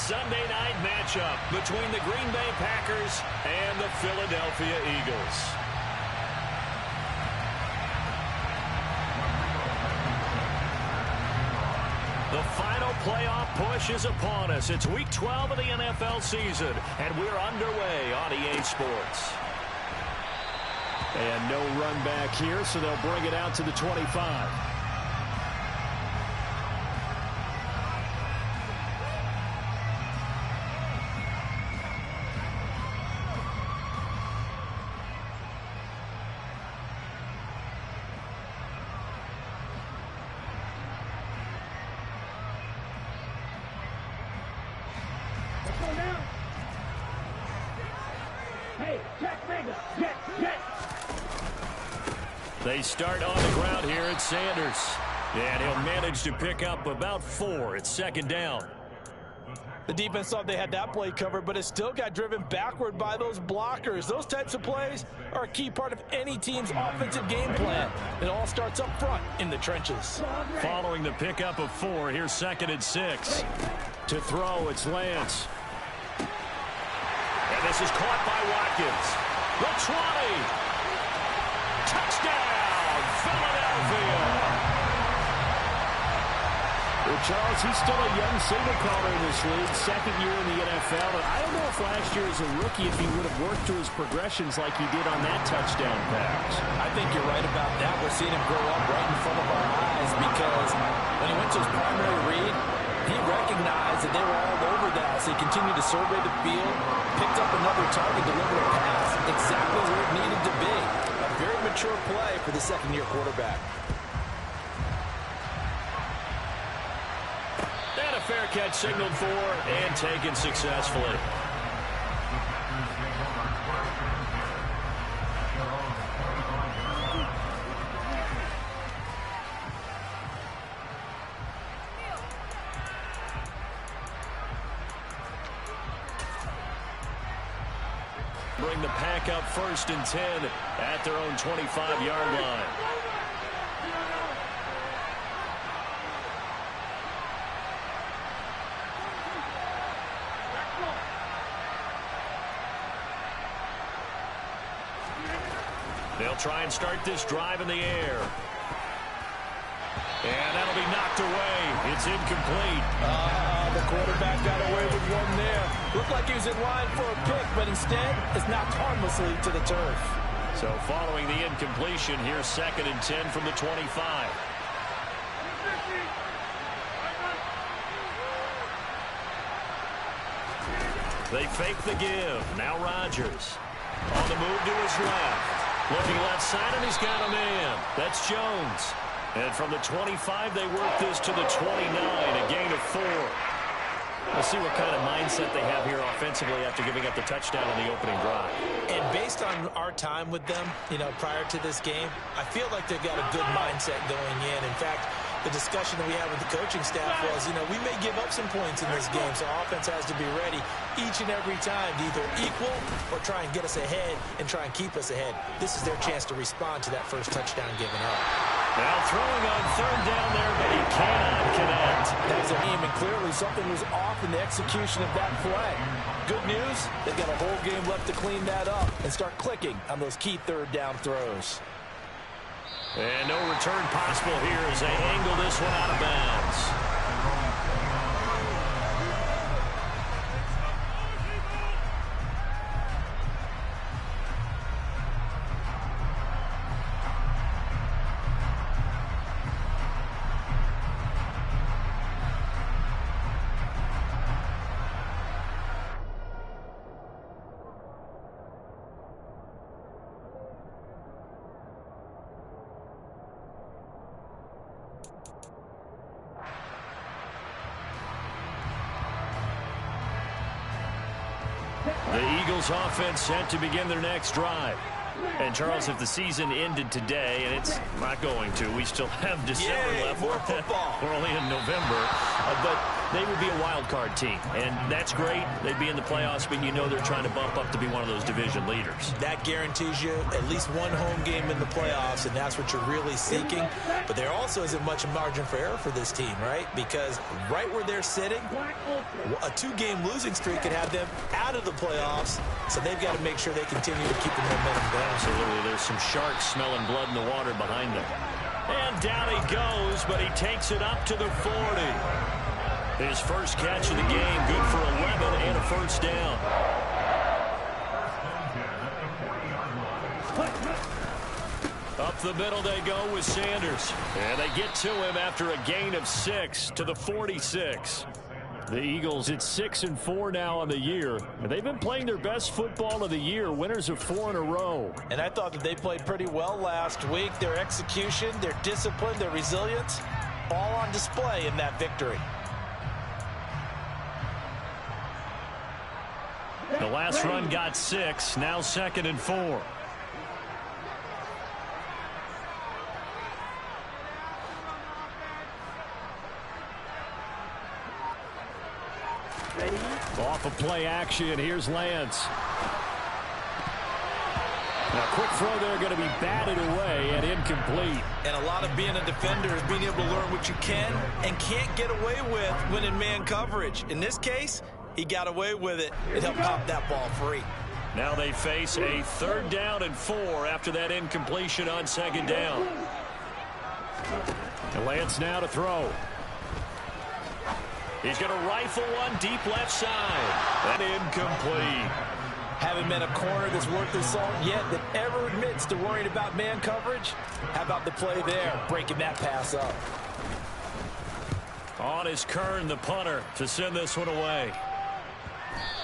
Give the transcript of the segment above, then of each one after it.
Sunday night matchup between the Green Bay Packers and the Philadelphia Eagles. The final playoff push is upon us. It's Week 12 of the NFL season, and we're underway on EA Sports. And no run back here, so they'll bring it out to the 25. They start on the ground here at Sanders. And he'll manage to pick up about 4. It's second down. The defense thought they had that play covered, but it still got driven backward by those blockers. Those types of plays are a key part of any team's offensive game plan. It all starts up front in the trenches. Following the pickup of 4, here's second and 6. To throw, it's Lance. And this is caught by Watkins. The 20. Touchdown, Philadelphia. Well, Charles, he's still a young signal caller in this league, second year in the NFL. And I don't know if last year as a rookie, if he would have worked through his progressions like he did on that touchdown pass. I think you're right about that. We're seeing him grow up right in front of our eyes because when he went to his primary read, he recognized that they were all over that. So he continued to survey the field, picked up another target, delivered a pass exactly where it needed to be. A very mature play for the second-year quarterback. And a fair catch signaled for and taken successfully. Bring the Pack up 1st and 10 at their own 25-yard line. They'll try and start this drive in the air. And that'll be knocked away. It's incomplete. The quarterback got away with one there. Looked like he was in line for a pick, but instead it's knocked harmlessly to the turf. So following the incompletion, here's second and 10 from the 25. They fake the give. Now Rodgers. On the move to his left. Looking left side, and he's got a man. That's Jones. And from the 25, they work this to the 29, a gain of 4. We'll see what kind of mindset they have here offensively after giving up the touchdown on the opening drive. And based on our time with them, prior to this game, I feel like they've got a good mindset going in. In fact, the discussion that we had with the coaching staff was, we may give up some points in this game, so offense has to be ready each and every time to either equal or try and get us ahead and try and keep us ahead. This is their chance to respond to that first touchdown given up. Now throwing on 3rd down there, but he cannot connect. That was a game, and clearly something was off in the execution of that play. Good news, they've got a whole game left to clean that up and start clicking on those key 3rd down throws. And no return possible here as they angle this one out of bounds. The Eagles offense set to begin their next drive. And, Charles, if the season ended today, and it's not going to, we still have December left. More football. We're only in November. But they would be a wild card team. And that's great. They'd be in the playoffs, but you know they're trying to bump up to be one of those division leaders. That guarantees you at least one home game in the playoffs, and that's what you're really seeking. But there also isn't much margin for error for this team, right? Because right where they're sitting, a 2-game losing streak could have them out of the playoffs, so they've got to make sure they continue to keep the momentum going. Absolutely. There's some sharks smelling blood in the water behind them. And down he goes, but he takes it up to the 40. His first catch of the game, good for 11 and a first down. Up the middle they go with Sanders. And they get to him after a gain of 6 to the 46. The Eagles at 6-4 now on the year. And they've been playing their best football of the year, winners of 4 in a row. And I thought that they played pretty well last week. Their execution, their discipline, their resilience, all on display in that victory. The last run got 6, now 2nd and 4. Off of play action, here's Lance. Now, quick throw there, going to be batted away and incomplete. And a lot of being a defender is being able to learn what you can and can't get away with when in man coverage. In this case, he got away with it. It helped pop that ball free. Now they face a 3rd down and 4 after that incompletion on 2nd down. And Lance now to throw. He's going to rifle one deep left side. And incomplete. Haven't met a corner that's worth their salt yet that ever admits to worrying about man coverage. How about the play there, breaking that pass up? On is Kern, the punter, to send this one away.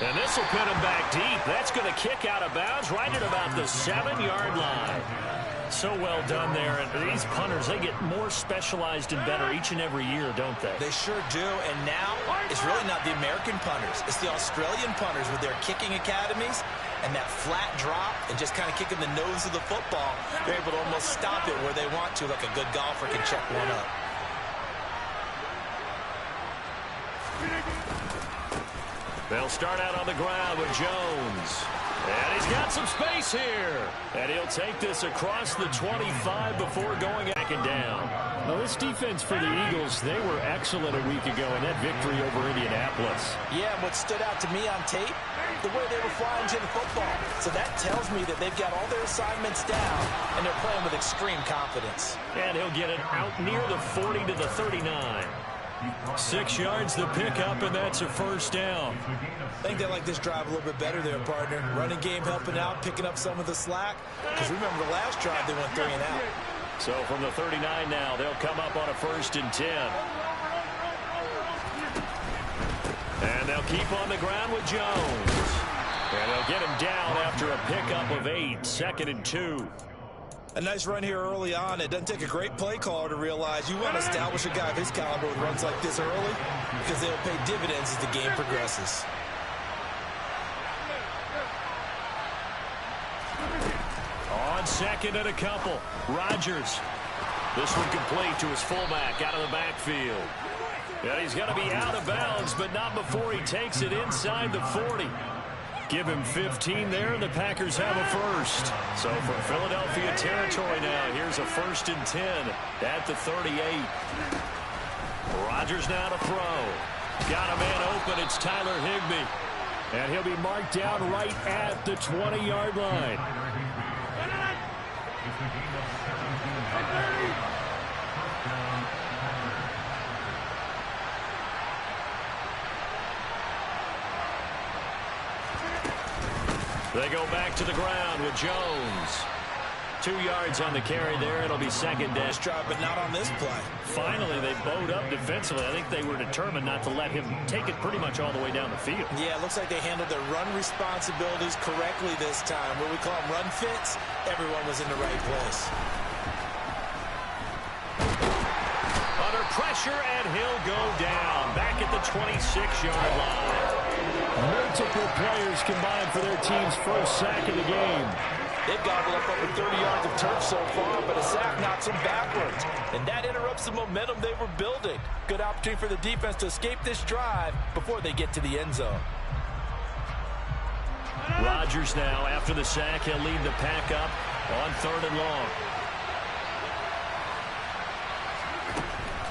And this will pin him back deep. That's going to kick out of bounds right at about the 7-yard line. So well done there. And these punters, they get more specialized and better each and every year, don't they? They sure do. And now it's really not the American punters. It's the Australian punters with their kicking academies and that flat drop and just kind of kicking the nose of the football. They're able to almost stop it where they want to, like a good golfer can check one up. They'll start out on the ground with Jones. And he's got some space here. And he'll take this across the 25 before going back and down. Now, this defense for the Eagles, they were excellent a week ago in that victory over Indianapolis. Yeah, and what stood out to me on tape, the way they were flying to the football. So that tells me that they've got all their assignments down, and they're playing with extreme confidence. And he'll get it out near the 40 to the 39. 6 yards the pickup, and that's a first down. I think they like this drive a little bit better there, partner. Running game helping out, picking up some of the slack. Because remember the last drive, they went 3 and out. So from the 39 now, they'll come up on a 1st and 10. And they'll keep on the ground with Jones. And they'll get him down after a pickup of 8, 2nd and 2. A nice run here early on. It doesn't take a great play caller to realize you want to establish a guy of his caliber with runs like this early because they'll pay dividends as the game progresses. On 2nd and a couple, Rodgers. This one complete to his fullback out of the backfield. And he's going to be out of bounds, but not before he takes it inside the 40. Give him 15 there, and the Packers have a first. So from Philadelphia territory now, here's a 1st and 10 at the 38. Rodgers now to throw. Got a man open. It's Tyler Higbee. And he'll be marked down right at the 20-yard line. They go back to the ground with Jones. 2 yards on the carry there. It'll be 2nd down. Drive, but not on this play. Finally, they bowed up defensively. I think they were determined not to let him take it pretty much all the way down the field. Yeah, it looks like they handled their run responsibilities correctly this time. What we call them run fits, everyone was in the right place. Under pressure, and he'll go down. Back at the 26-yard line. Multiple players combined for their team's first sack of the game. They've gobbled up over 30 yards of turf so far, but a sack knocks them backwards. And that interrupts the momentum they were building. Good opportunity for the defense to escape this drive before they get to the end zone. Rodgers now, after the sack, he'll lead the pack up on 3rd and long.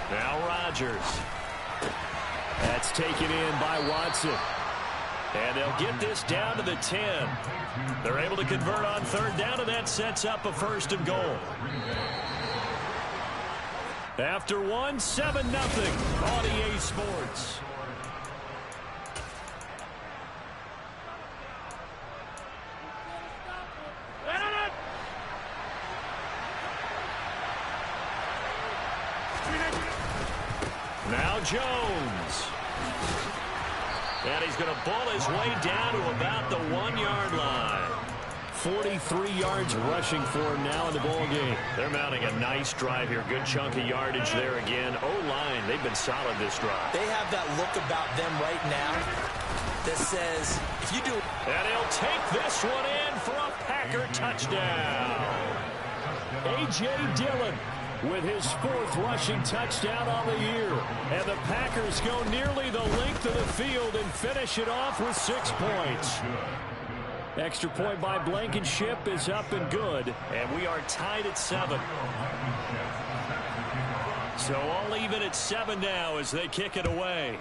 Now Rodgers. That's taken in by Watson. And they'll get this down to the 10. They're able to convert on 3rd down, and that sets up a 1st and goal. After 1, 7-0 on EA Sports. Now Jones. And he's going to ball his way down to about the 1-yard line. 43 yards rushing for him now in the ball game. They're mounting a nice drive here. Good chunk of yardage there again. O-line, they've been solid this drive. They have that look about them right now that says, if you do... And he'll take this one in for a Packer touchdown. A.J. Dillon with his 4th rushing touchdown on the year. And the Packers go nearly the length of the field and finish it off with 6 points. Extra point by Blankenship is up and good. And we are tied at 7. So all even at 7 now as they kick it away.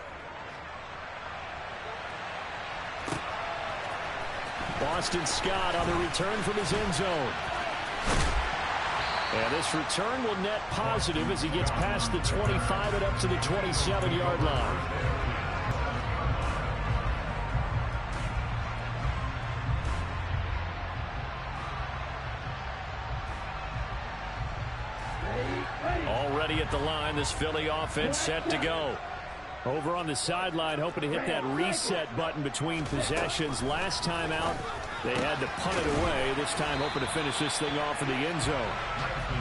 Boston Scott on the return from his end zone. And this return will net positive as he gets past the 25 and up to the 27-yard line. Already at the line, this Philly offense set to go. Over on the sideline, hoping to hit that reset button between possessions. Last time out, they had to punt it away. This time, hoping to finish this thing off in the end zone.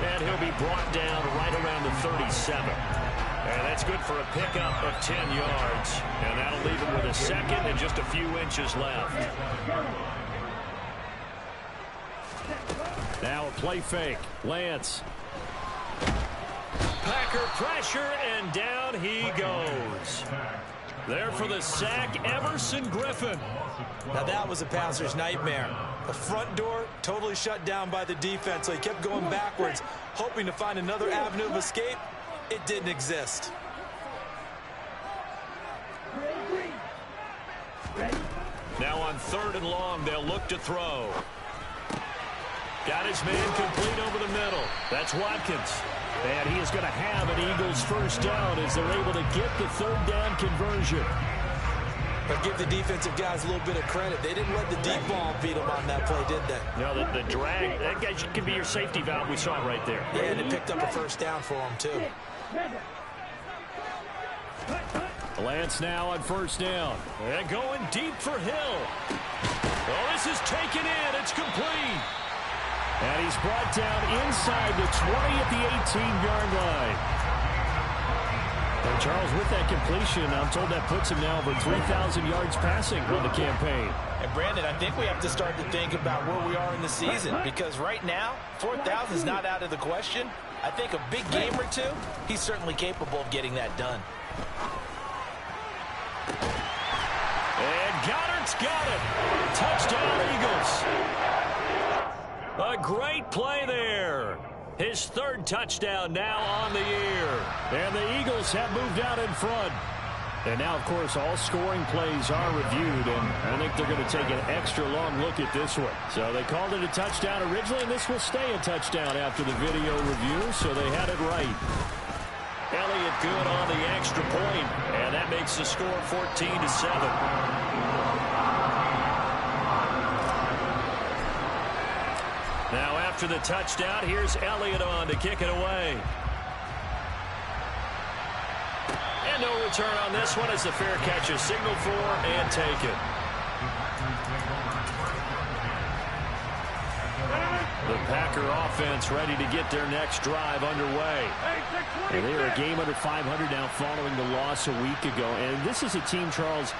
And he'll be brought down right around the 37. And that's good for a pickup of 10 yards. And that'll leave him with a 2nd and just a few inches left. Now a play fake. Lance. Packer pressure, and down he goes. There for the sack, Everson Griffin. Now that was a passer's nightmare. The front door totally shut down by the defense, so he kept going backwards, hoping to find another avenue of escape. It didn't exist. Now on 3rd and long, they'll look to throw. Got his man complete over the middle. That's Watkins. And he is going to have an Eagles 1st down as they're able to get the 3rd down conversion. But give the defensive guys a little bit of credit. They didn't let the deep ball beat them on that play, did they? No, the drag, that guy can be your safety valve. We saw it right there. Yeah, and it picked up a 1st down for them, too. Lance now on 1st down. And going deep for Hill. Oh, this is taken in. It's complete. And he's brought down inside the 20 at the 18-yard line. And Charles, with that completion, I'm told that puts him now over 3,000 yards passing on the campaign. And Brandon, I think we have to start to think about where we are in the season, because right now, 4,000 is not out of the question. I think a big game or two, he's certainly capable of getting that done. And Goddard's got it. Touchdown, Eagles. A great play there. His 3rd touchdown now on the year. And the Eagles have moved out in front. And now, of course, all scoring plays are reviewed, and I think they're going to take an extra long look at this one. So they called it a touchdown originally, and this will stay a touchdown after the video review, so they had it right. Elliott good on the extra point, and that makes the score 14-7. Now after the touchdown, here's Elliott on to kick it away. And no return on this one as the fair catch is signaled for and taken. The Packer offense ready to get their next drive underway. And they are a game under 500 now following the loss a week ago. And this is a team, Charles,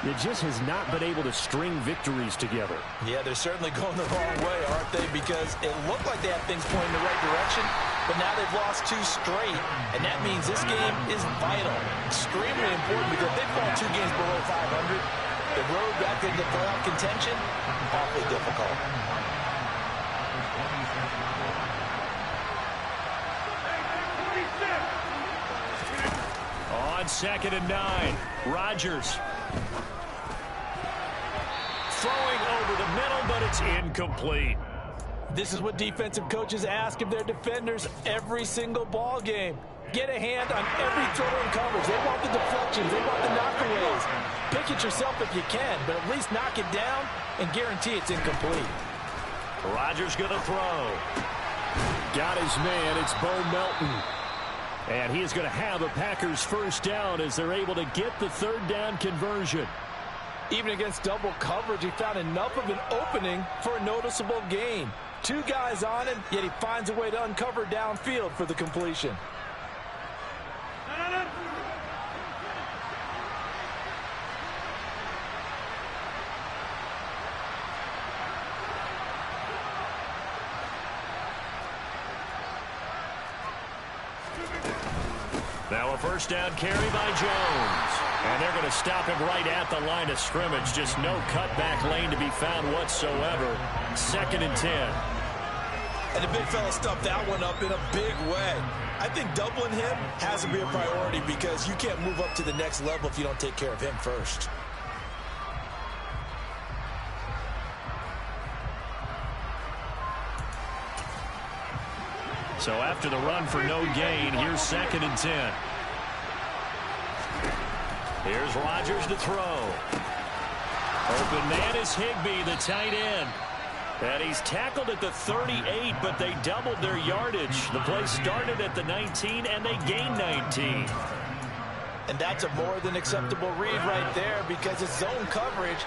It just has not been able to string victories together. Yeah, they're certainly going the wrong way, aren't they? Because it looked like they had things pointing in the right direction, but now they've lost 2 straight, and that means this game is vital, extremely important, because if they fall 2 games below 500, the road back into playoff contention, awfully difficult. On 2nd and 9, Rodgers. Throwing over the middle, but it's incomplete. This is what defensive coaches ask of their defenders every single ball game. Get a hand on every throw and coverage. They want the deflections. They want the knockaways. Pick it yourself if you can, but at least knock it down and guarantee it's incomplete. Rodgers going to throw. Got his man. It's Bo Melton. And he is going to have a Packers first down as they're able to get the 3rd down conversion. Even against double coverage, he found enough of an opening for a noticeable gain. 2 guys on him, yet he finds a way to uncover downfield for the completion. Now a first down carry by Jones. And they're going to stop him right at the line of scrimmage. Just no cutback lane to be found whatsoever. 2nd and 10. And the big fella stuffed that one up in a big way. I think doubling him has to be a priority because you can't move up to the next level if you don't take care of him first. So after the run for no gain, here's 2nd and 10. Here's Rodgers to throw. Open man is Higbee, the tight end. And he's tackled at the 38, but they doubled their yardage. The play started at the 19, and they gained 19. And that's a more than acceptable read right there because it's zone coverage.